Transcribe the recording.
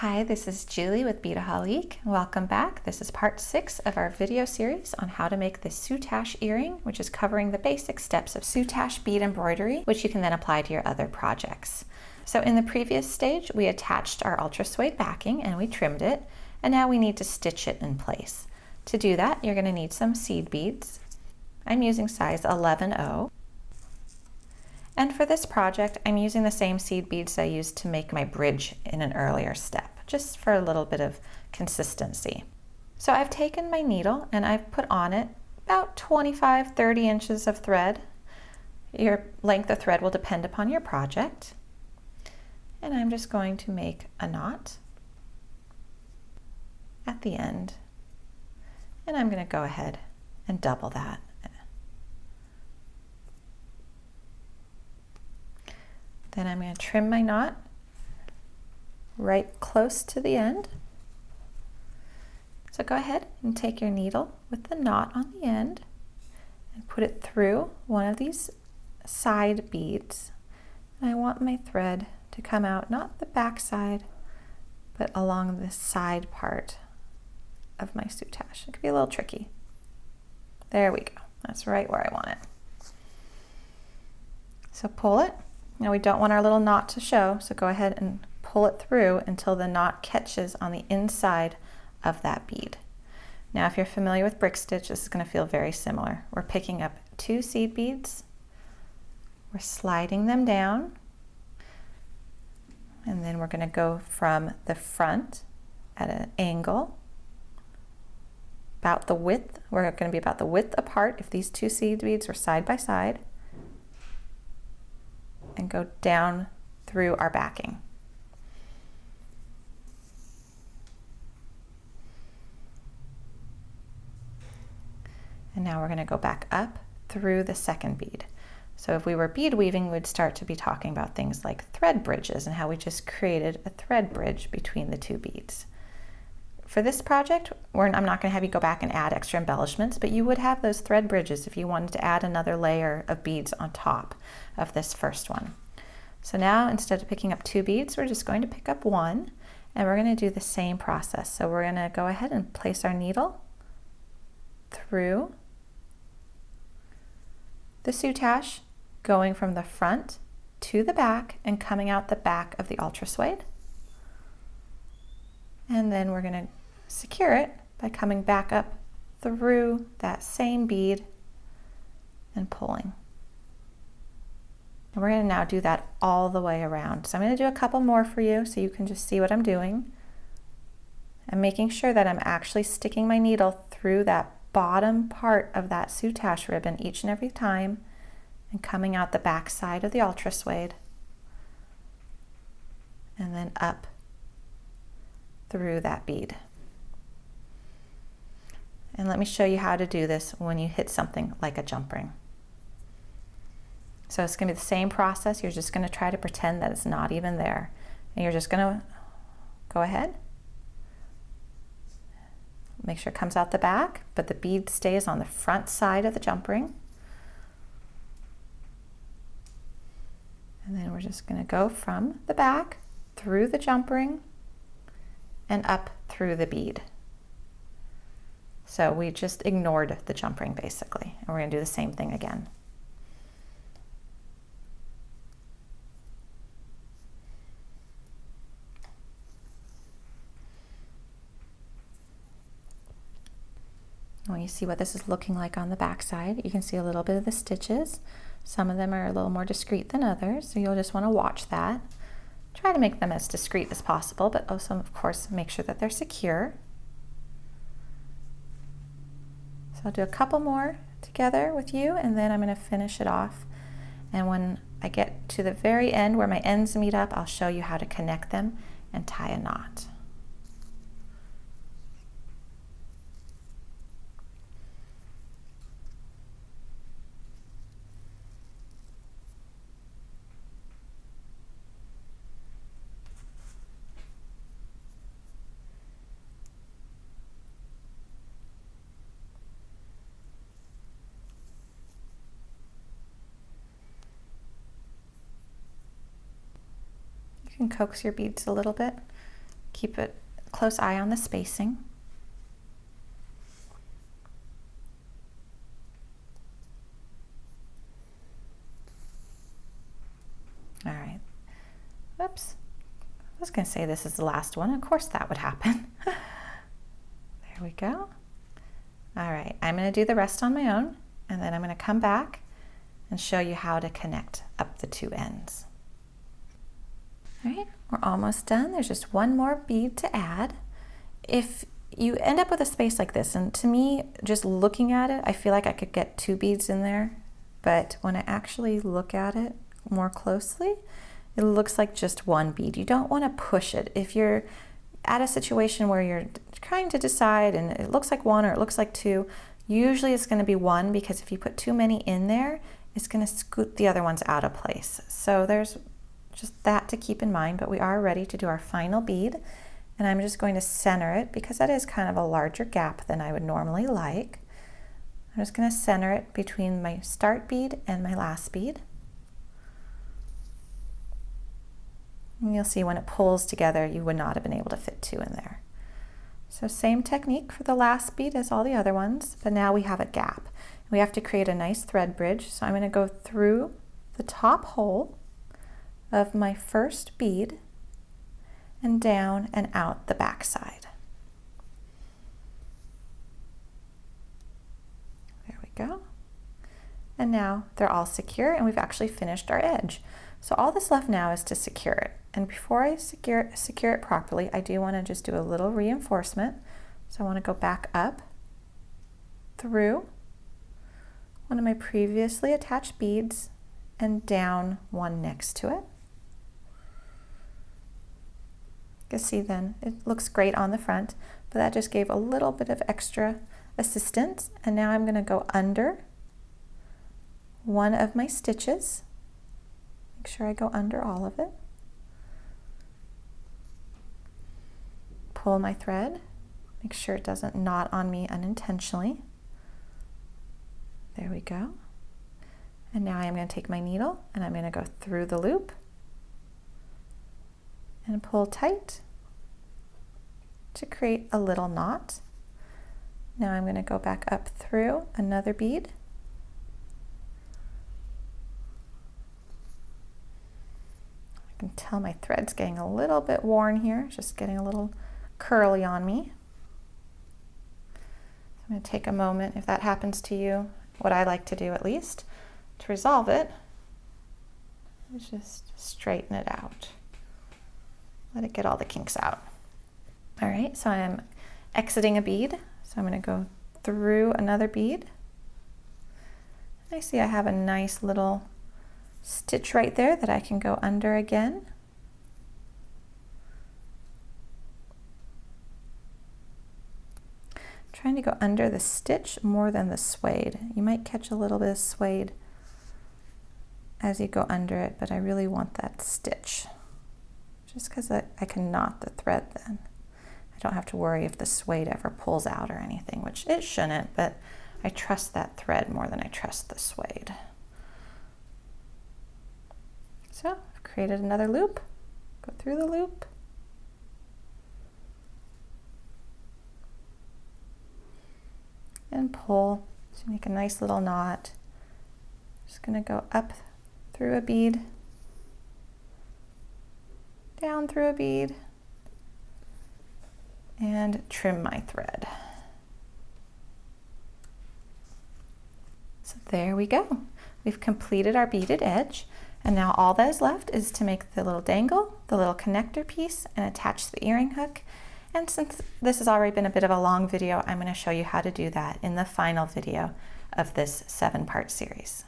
Hi, this is Julie with Beadaholique. Welcome back. This is part 6 of our video series on how to make this Soutache earring, which is covering the basic steps of Soutache bead embroidery, which you can then apply to your other projects. So in the previous stage, we attached our ultra suede backing and we trimmed it, and now we need to stitch it in place. To do that, you're going to need some seed beads. I'm using size 11-0. And for this project, I'm using the same seed beads I used to make my bridge in an earlier step, just for a little bit of consistency. So I've taken my needle and I've put on it about 25-30 inches of thread. Your length of thread will depend upon your project. And I'm just going to make a knot at the end. And I'm going to go ahead and double that. Then I'm going to trim my knot right close to the end. So go ahead and take your needle with the knot on the end and put it through one of these side beads. And I want my thread to come out, not the back side, but along the side part of my soutache. It could be a little tricky. There we go. That's right where I want it. So pull it. Now we don't want our little knot to show, so go ahead and pull it through until the knot catches on the inside of that bead. Now if you're familiar with brick stitch, this is going to feel very similar. We're picking up 2 seed beads, we're sliding them down, and then we're going to go from the front at an angle about the width. We're going to be about the width apart if these 2 seed beads are side by side, and go down through our backing. And now we're going to go back up through the second bead. So if we were bead weaving, we'd start to be talking about things like thread bridges and how we just created a thread bridge between the 2 beads. For this project, I'm not going to have you go back and add extra embellishments, but you would have those thread bridges if you wanted to add another layer of beads on top of this first one. So now instead of picking up 2 beads, we're just going to pick up 1, and we're going to do the same process. So we're going to go ahead and place our needle through the soutache, going from the front to the back and coming out the back of the ultra suede. And then we're going to secure it by coming back up through that same bead and pulling. And we're going to now do that all the way around. So I'm going to do a couple more for you so you can just see what I'm doing. I'm making sure that I'm actually sticking my needle through that bottom part of that soutache ribbon each and every time and coming out the back side of the ultra suede and then up through that bead. And let me show you how to do this when you hit something like a jump ring. So it's going to be the same process. You're just going to try to pretend that it's not even there. And you're just going to go ahead. Make sure it comes out the back, but the bead stays on the front side of the jump ring. And then we're just going to go from the back through the jump ring and up through the bead. So we just ignored the jump ring basically, and we're going to do the same thing again. When you see what this is looking like on the back side, you can see a little bit of the stitches. Some of them are a little more discreet than others, so you'll just want to watch that. Try to make them as discreet as possible, but also, of course, make sure that they're secure. So I'll do a couple more together with you, and then I'm going to finish it off. And when I get to the very end where my ends meet up, I'll show you how to connect them and tie a knot. You can coax your beads a little bit. keep a close eye on the spacing. All right, whoops. I was gonna say this is the last one. Of course that would happen. There we go. All right, I'm gonna do the rest on my own, and then I'm gonna come back and show you how to connect up the two ends. All right, we're almost done. There's just one more bead to add. If you end up with a space like this, and to me, just looking at it, I feel like I could get 2 beads in there, but when I actually look at it more closely, it looks like just 1 bead. You don't want to push it. If you're at a situation where you're trying to decide and it looks like 1 or it looks like 2, usually it's going to be 1, because if you put too many in there, it's going to scoot the other ones out of place. So there's just that to keep in mind, but we are ready to do our final bead, and I'm just going to center it because that is kind of a larger gap than I would normally like. I'm just going to center it between my start bead and my last bead. And you'll see when it pulls together, you would not have been able to fit 2 in there. So same technique for the last bead as all the other ones, but now we have a gap. We have to create a nice thread bridge. So I'm going to go through the top hole of my first bead and down and out the back side. There we go. And now they're all secure, and we've actually finished our edge. So all that's left now is to secure it. And before I secure it properly, I do want to just do a little reinforcement. So I want to go back up through one of my previously attached beads and down one next to it. You can see then it looks great on the front, but that just gave a little bit of extra assistance. And now I'm going to go under one of my stitches. Make sure I go under all of it. Pull my thread. Make sure it doesn't knot on me unintentionally. There we go. And now I'm going to take my needle and I'm going to go through the loop and pull tight to create a little knot. Now I'm going to go back up through another bead. I can tell my thread's getting a little bit worn here, just getting a little curly on me. I'm going to take a moment, if that happens to you, what I like to do at least, to resolve it, is just straighten it out. Let it get all the kinks out. All right, so I'm exiting a bead. So I'm going to go through another bead. I see I have a nice little stitch right there that I can go under again. Trying to go under the stitch more than the suede. You might catch a little bit of suede as you go under it, but I really want that stitch. Just because I can knot the thread then. I don't have to worry if the suede ever pulls out or anything, which it shouldn't, but I trust that thread more than I trust the suede. So I've created another loop, go through the loop. And pull to make a nice little knot. Just going to go up through a bead, down through a bead, and trim my thread. So there we go. We've completed our beaded edge, and now all that is left is to make the little dangle, the little connector piece, and attach the earring hook. And since this has already been a bit of a long video, I'm going to show you how to do that in the final video of this 7-part series.